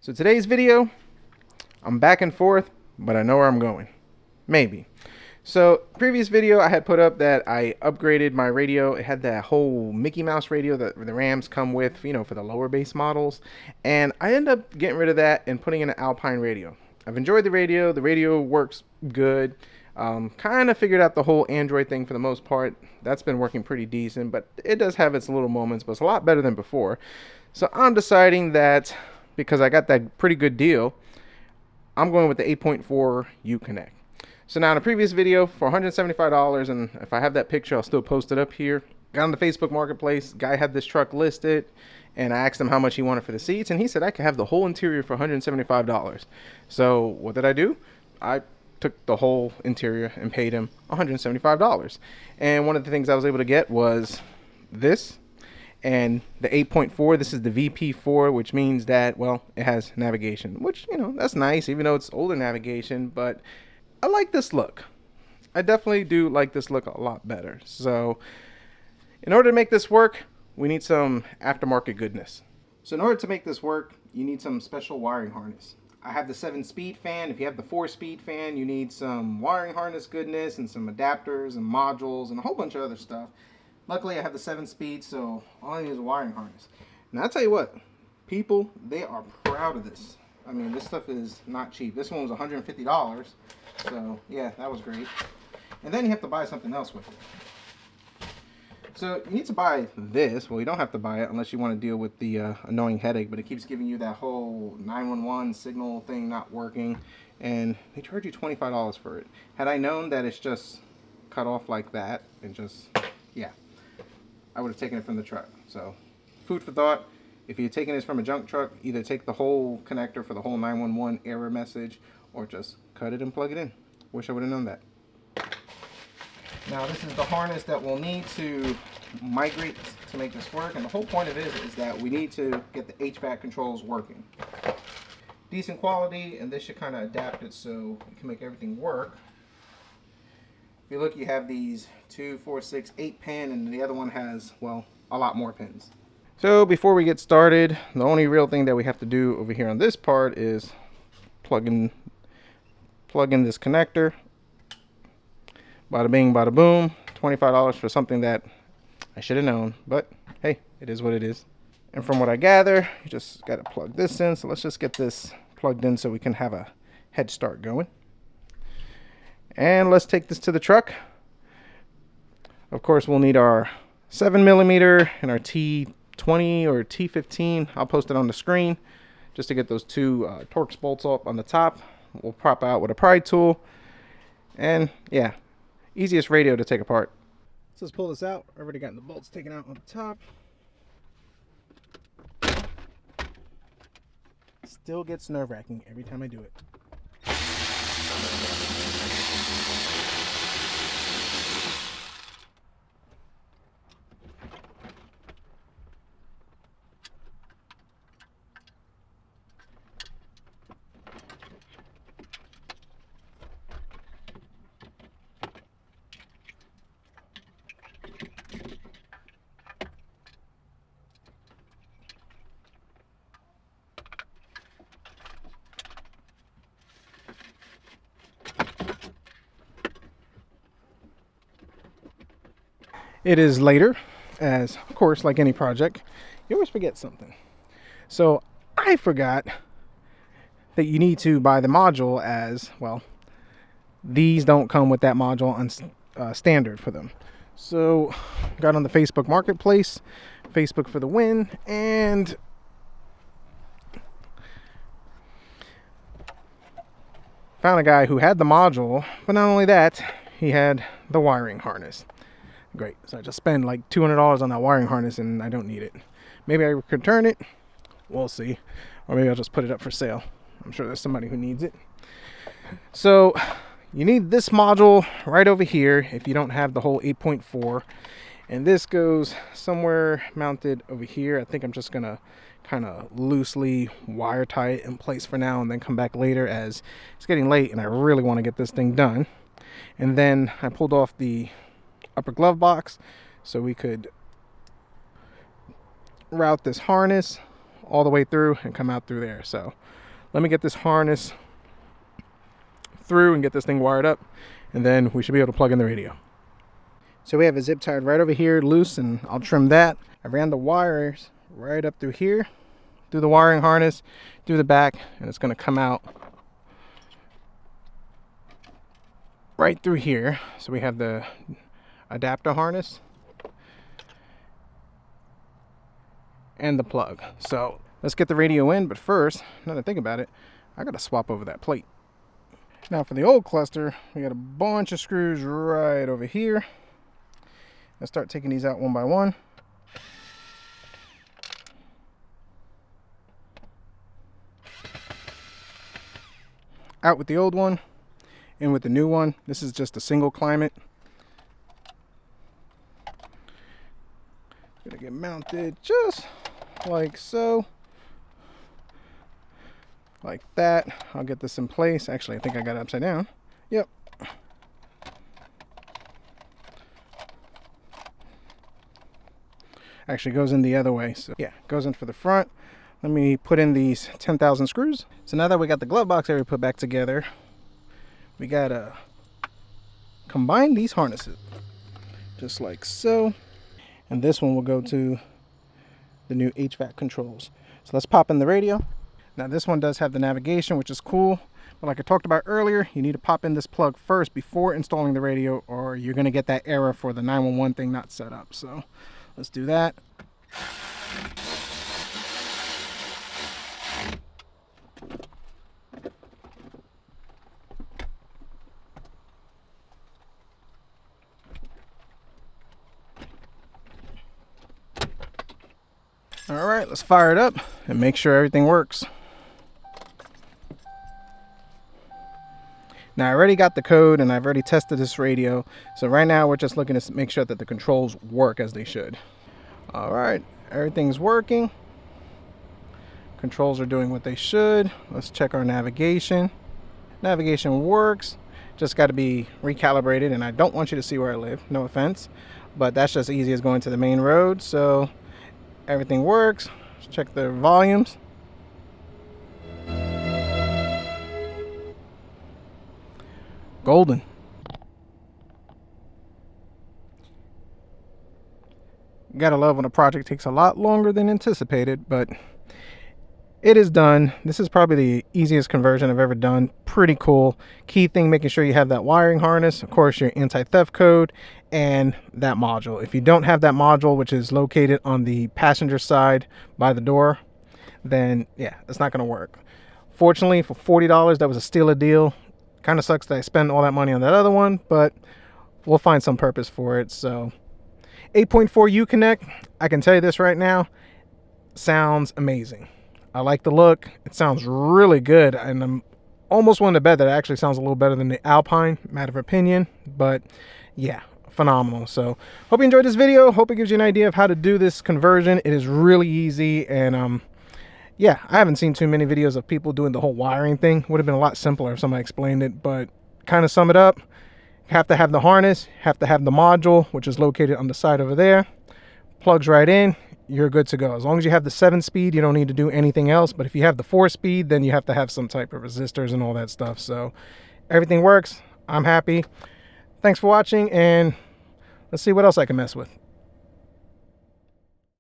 So today's video, I'm back and forth, but I know where I'm going. Maybe. So previous video I had put up that I upgraded my radio. It had that whole Mickey Mouse radio that the Rams come with, you know, for the lower base models. And I ended up getting rid of that and putting in an Alpine radio. I've enjoyed the radio. The radio works good. Kind of figured out the whole Android thing for the most part. That's been working pretty decent, but it does have its little moments, but it's a lot better than before. So I'm deciding that because I got that pretty good deal, I'm going with the 8.4 Uconnect. So now in a previous video for $175, and if I have that picture, I'll still post it up here. Got on the Facebook Marketplace, guy had this truck listed, and I asked him how much he wanted for the seats, and he said I could have the whole interior for $175. So what did I do? I took the whole interior and paid him $175. And one of the things I was able to get was this. And the 8.4, this is the VP4, which means that, well, it has navigation, which, you know, that's nice, even though it's older navigation, but I like this look. I definitely do like this look a lot better. So in order to make this work, we need some aftermarket goodness. So in order to make this work, you need some special wiring harness. I have the 7-speed fan. If you have the 4-speed fan, you need some wiring harness goodness and some adapters and modules and a whole bunch of other stuff. Luckily, I have the 7-speed, so all I need is a wiring harness. Now, I'll tell you what, people, they are proud of this. I mean, this stuff is not cheap. This one was $150, so yeah, that was great. And then you have to buy something else with it. So you need to buy this. Well, you don't have to buy it unless you want to deal with the annoying headache, but it keeps giving you that whole 911 signal thing not working, and they charge you $25 for it. Had I known that it's just cut off like that, and just, yeah, I would have taken it from the truck. So food for thought. If you're taking this from a junk truck, either take the whole connector for the whole 911 error message or just cut it and plug it in. Wish I would have known that. Now this is the harness that we'll need to migrate to make this work, and the whole point of it is that we need to get the HVAC controls working. Decent quality, and this should kind of adapt it so it can make everything work. If you look, you have these 2, 4, 6, 8 pin, and the other one has, well, a lot more pins. So before we get started, the only real thing that we have to do over here on this part is plug in this connector. Bada bing, bada boom. $25 for something that I should have known, but hey, it is what it is. And from what I gather, you just got to plug this in. So let's just get this plugged in so we can have a head start going. And let's take this to the truck. Of course, we'll need our 7mm and our T20 or T15. I'll post it on the screen just to get those two Torx bolts up on the top. We'll prop out with a pry tool. And yeah, easiest radio to take apart. So let's pull this out. I've already gotten the bolts taken out on the top. Still gets nerve-wracking every time I do it. It is later, as of course, like any project, you always forget something. So I forgot that you need to buy the module, as well, these don't come with that module on standard for them. So got on the Facebook Marketplace, Facebook for the win, and found a guy who had the module, but not only that, he had the wiring harness. Great. So I just spend like $200 on that wiring harness and I don't need it. Maybe I could return it. We'll see. Or maybe I'll just put it up for sale. I'm sure there's somebody who needs it. So you need this module right over here if you don't have the whole 8.4. And this goes somewhere mounted over here. I think I'm just going to kind of loosely wire tie it in place for now and then come back later, as it's getting late and I really want to get this thing done. And then I pulled off the upper glove box so we could route this harness all the way through and come out through there. So let me get this harness through and get this thing wired up, and then we should be able to plug in the radio. So we have a zip tied right over here loose, and I'll trim that. I ran the wires right up through here, through the wiring harness, through the back, and it's going to come out right through here. So we have the adapter harness and the plug. So let's get the radio in, but first, now that I think about it, I got to swap over that plate. Now for the old cluster, we got a bunch of screws right over here. Let's start taking these out one by one. Out with the old one, in with the new one. This is just a single climate. Gonna get mounted just like so. Like that. I'll get this in place. Actually, I think I got it upside down. Yep. Actually goes in the other way. So yeah, goes in for the front. Let me put in these 10,000 screws. So now that we got the glove box area put back together, we gotta combine these harnesses just like so. And this one will go to the new HVAC controls. So let's pop in the radio. Now this one does have the navigation, which is cool. But like I talked about earlier, you need to pop in this plug first before installing the radio, or you're gonna get that error for the 911 thing not set up. So let's do that. All right, let's fire it up and make sure everything works. Now I already got the code and I've already tested this radio. So right now we're just looking to make sure that the controls work as they should. All right, everything's working. Controls are doing what they should. Let's check our navigation. Navigation works, just got to be recalibrated, and I don't want you to see where I live, no offense, but that's just easy as going to the main road. So everything works. Let's check the volumes. Golden. Gotta love when a project takes a lot longer than anticipated, but it is done. This is probably the easiest conversion I've ever done. Pretty cool. Key thing, making sure you have that wiring harness, of course your anti-theft code, and that module. If you don't have that module, which is located on the passenger side by the door, then yeah, it's not gonna work. Fortunately, for $40, that was a steal a deal. Kind of sucks that I spent all that money on that other one, but we'll find some purpose for it. So 8.4 Uconnect, I can tell you this right now, sounds amazing. I like the look. It sounds really good, and I'm almost willing to bet that it actually sounds a little better than the Alpine, matter of opinion, but yeah, phenomenal. So hope you enjoyed this video. Hope it gives you an idea of how to do this conversion. It is really easy, and yeah, I haven't seen too many videos of people doing the whole wiring thing. Would have been a lot simpler if somebody explained it, but kind of sum it up, you have to have the harness, have to have the module, which is located on the side over there. Plugs right in, you're good to go. As long as you have the 7-speed, you don't need to do anything else. But if you have the 4-speed, then you have to have some type of resistors and all that stuff. So everything works. I'm happy. Thanks for watching, and let's see what else I can mess with.